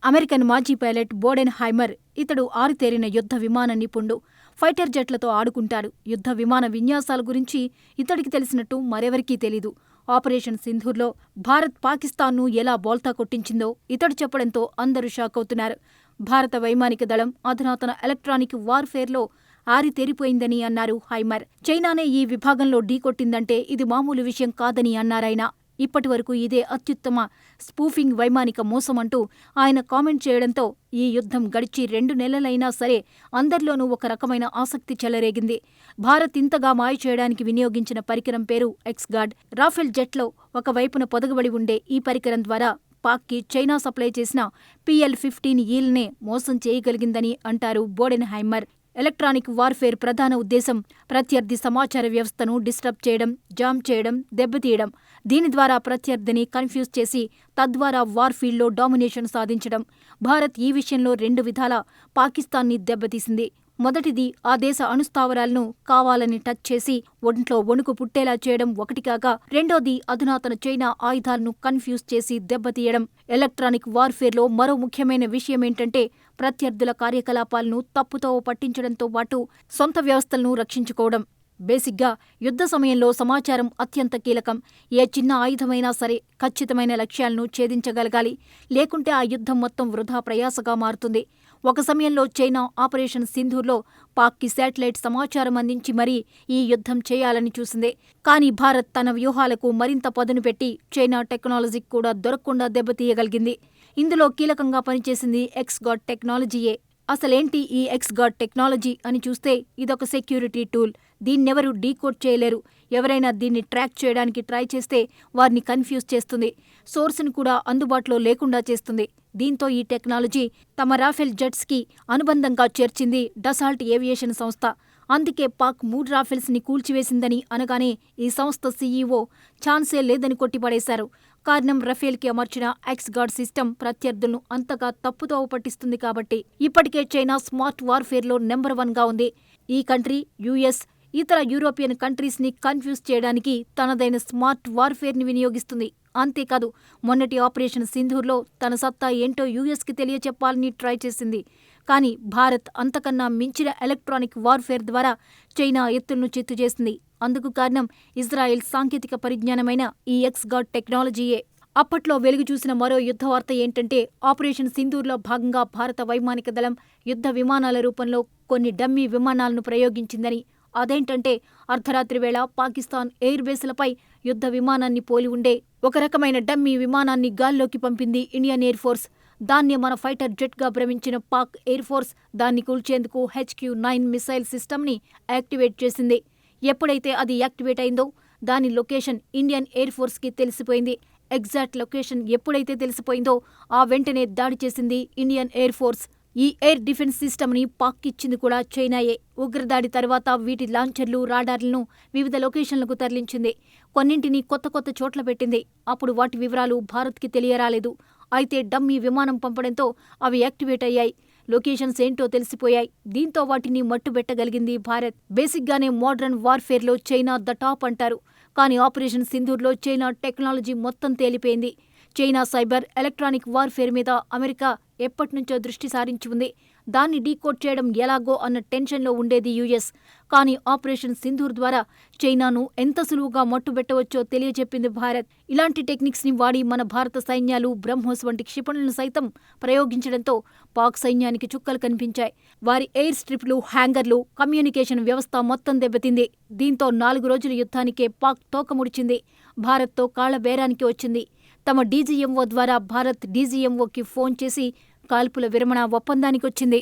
American మాజీ pilot Baden హైమర్. ఇతడు ఆరితేరిన యుద్ధ విమాన నిపుణుడు. ఫైటర్ జెట్లతో ఆడుకుంటాడు. యుద్ధ విమాన విన్యాసాల గురించి ఇతడికి తెలిసినట్టు మరెవరికీ తెలీదు. ఆపరేషన్ సింధూర్లో భారత్ పాకిస్తాన్ను ఎలా బోల్తా కొట్టించిందో ఇతడు చెప్పడంతో అందరూ షాకవుతున్నారు. భారత వైమానిక దళం అధునాతన ఎలక్ట్రానిక్ వార్ఫేర్లో ఆరితేరిపోయిందని అన్నారు హైమర్. చైనానే ఈ విభాగంలో ఢీకొట్టిందంటే ఇది మామూలు విషయం కాదని అన్నారాయన. ఇప్పటివరకు ఇదే అత్యుత్తమ స్పూఫింగ్ వైమానిక మోసమంటూ ఆయన కామెంట్ చేయడంతో ఈ యుద్ధం గడిచి 2 నెలలైనా సరే అందరిలోనూ ఒక రకమైన ఆసక్తి చెలరేగింది. భారత్ ఇంతగా మాయ చేయడానికి వినియోగించిన పరికరం పేరు ఎక్స్గార్డ్. రాఫెల్ జెట్లో ఒకవైపున పొదగబడి ఉండే ఈ పరికరం ద్వారా పాక్కి చైనా సప్లై చేసిన PL-15Eల్నే మోసం చేయగలిగిందని అంటారు బోడెన్ హైమర్. ఎలక్ట్రానిక్ వార్ఫేర్ ప్రధాన ఉద్దేశం ప్రత్యర్థి సమాచార వ్యవస్థను డిస్టర్బ్ చేయడం, జామ్ చేయడం, దెబ్బతీయడం. దీని ద్వారా ప్రత్యర్థిని కన్ఫ్యూజ్ చేసి తద్వారా వార్ఫీల్డ్లో డామినేషన్ సాధించడం. భారత్ ఈ విషయంలో 2 విధాలా పాకిస్తాన్ని దెబ్బతీసింది. మొదటిది ఆ దేశ అణుస్థావరాలను కావాలని టచ్ చేసి ఒంట్లో వణుకు పుట్టేలా చేయడం ఒకటి కాగా, రెండోది అధునాతన చైనా ఆయుధాలను కన్ఫ్యూజ్ చేసి దెబ్బతీయడం. ఎలక్ట్రానిక్ వార్ఫేర్లో మరో ముఖ్యమైన విషయమేంటంటే ప్రత్యర్థుల కార్యకలాపాలను తప్పుతోవ పట్టించడంతో పాటు సొంత వ్యవస్థలను రక్షించుకోవడం. బేసిగ్గా యుద్ధ సమయంలో సమాచారం అత్యంత కీలకం. ఏ చిన్న ఆయుధమైనా సరే ఖచ్చితమైన లక్ష్యాలను ఛేదించగలగాలి. లేకుంటే ఆ యుద్ధం మొత్తం వృధా ప్రయాసగా మారుతుంది. ఒక సమయంలో చైనా ఆపరేషన్ సింధూర్లో పాక్కి శాటిలైట్ సమాచారం అందించి మరీ ఈ యుద్ధం చేయాలని చూసింది. కానీ భారత్ తన వ్యూహాలకు మరింత పదును పెట్టి చైనా టెక్నాలజీకి కూడా దొరకకుండా దెబ్బతీయగలిగింది. ఇందులో కీలకంగా పనిచేసింది ఎక్స్గార్డ్ టెక్నాలజీయే. అసలేంటి ఈ ఎక్స్గార్డ్ టెక్నాలజీ అని చూస్తే ఇదొక సెక్యూరిటీ టూల్. దీన్నెవరూ డీకోడ్ చేయలేరు. ఎవరైనా దీన్ని ట్రాక్ చేయడానికి ట్రై చేస్తే వారిని కన్ఫ్యూజ్ చేస్తుంది. సోర్స్ని కూడా అందుబాటులో లేకుండా చేస్తుంది. దీంతో ఈ టెక్నాలజీ తమ రాఫెల్ జెట్స్కి అనుబంధంగా చేర్చింది డసాల్ట్ ఏవియేషన్ సంస్థ. అందుకే పాక్ 3 రాఫెల్స్ని కూల్చివేసిందని అనగానే ఈ సంస్థ CEO ఛాన్సే లేదని కొట్టిపడేశారు. కారణం రఫేల్కి అమర్చిన ఎక్స్గార్డ్ సిస్టమ్ ప్రత్యర్థులను అంతగా తప్పుదోవ పట్టిస్తుంది కాబట్టి. ఇప్పటికే చైనా స్మార్ట్ వార్ఫేర్లో నెంబర్ 1గా ఉంది. ఈ కంట్రీ US, ఇతర యూరోపియన్ కంట్రీస్ని కన్ఫ్యూజ్ చేయడానికి తనదైన స్మార్ట్ వార్ఫేర్ని వినియోగిస్తుంది. అంతేకాదు మొన్నటి ఆపరేషన్ సింధూర్లో తన సత్తా ఏంటో USకి తెలియచెప్పాలని ట్రై చేసింది. కానీ భారత్ అంతకన్నా మించిన ఎలక్ట్రానిక్ వార్ఫేర్ ద్వారా చైనా ఎత్తులను చిత్తు చేసింది. అందుకు కారణం ఇజ్రాయెల్ సాంకేతిక పరిజ్ఞానమైన ఈ ఎక్స్గార్డ్ టెక్నాలజీయే. అప్పట్లో వెలుగు చూసిన మరో యుద్ధ వార్త ఏంటంటే ఆపరేషన్ సింధూర్లో భాగంగా భారత వైమానిక దళం యుద్ధ విమానాల రూపంలో కొన్ని డమ్మీ విమానాలను ప్రయోగించిందని. అదేంటంటే అర్ధరాత్రి వేళ పాకిస్తాన్ ఎయిర్ బేస్లపై యుద్ధ విమానాన్ని పోలి ఉండే ఒక రకమైన డమ్మీ విమానాన్ని గాల్లోకి పంపింది ఇండియన్ ఎయిర్ ఫోర్స్. దాన్నే మన ఫైటర్ జెట్గా భ్రమించిన పాక్ ఎయిర్ ఫోర్స్ దాన్ని కూల్చేందుకు HQ-9 మిసైల్ సిస్టమ్ని యాక్టివేట్ చేసింది. ఎప్పుడైతే అది యాక్టివేట్ అయిందో దాని లొకేషన్ ఇండియన్ ఎయిర్ ఫోర్స్కి తెలిసిపోయింది. ఎగ్జాక్ట్ లొకేషన్ ఎప్పుడైతే తెలిసిపోయిందో ఆ వెంటనే దాడి చేసింది ఇండియన్ ఎయిర్ ఫోర్స్. ఈ ఎయిర్ డిఫెన్స్ సిస్టమ్ని పాక్కిచ్చింది కూడా చైనాయే. ఉగ్రదాడి తర్వాత వీటి లాంచర్లు, రాడార్లను వివిధ లొకేషన్లకు తరలించింది. కొన్నింటిని కొత్త చోట్ల పెట్టింది. అప్పుడు వాటి వివరాలు భారత్కి తెలియరాలేదు. అయితే డమ్మీ విమానం పంపడంతో అవి యాక్టివేట్ అయ్యాయి. లొకేషన్స్ ఏంటో తెలిసిపోయాయి. దీంతో వాటిని మట్టుబెట్టగలిగింది భారత్. బేసిక్గానే మోడ్రన్ వార్ఫేర్లో చైనా ద టాప్ అంటారు. కానీ ఆపరేషన్ సింధూర్లో చైనా టెక్నాలజీ మొత్తం తేలిపోయింది. చైనా సైబర్, ఎలక్ట్రానిక్ వార్ఫేర్ మీద అమెరికా ఎప్పటినుంచో దృష్టి సారించి ఉంది. దాన్ని డీకోడ్ చేయడం ఎలాగో అన్న టెన్షన్లో ఉండేది US. కానీ ఆపరేషన్ సింధూర్ ద్వారా చైనాను ఎంత సులువుగా మట్టుబెట్టవచ్చో తెలియచెప్పింది భారత్. ఇలాంటి టెక్నిక్స్ని వాడి మన భారత సైన్యాలు బ్రహ్మోస్ వంటి క్షిపణులను సైతం ప్రయోగించడంతో పాక్ సైన్యానికి చుక్కలు కనిపించాయి. వారి ఎయిర్ స్ట్రిప్లు, హ్యాంగర్లు, కమ్యూనికేషన్ వ్యవస్థ మొత్తం దెబ్బతింది. దీంతో 4 రోజుల యుద్ధానికే పాక్ తోకముడిచింది. భారత్తో కాళ్ల బేరానికి వచ్చింది. తమ DGMO ద్వారా భారత్ DGMOకి ఫోన్ చేసి కాల్పుల విరమణ ఒప్పందానికొచ్చింది.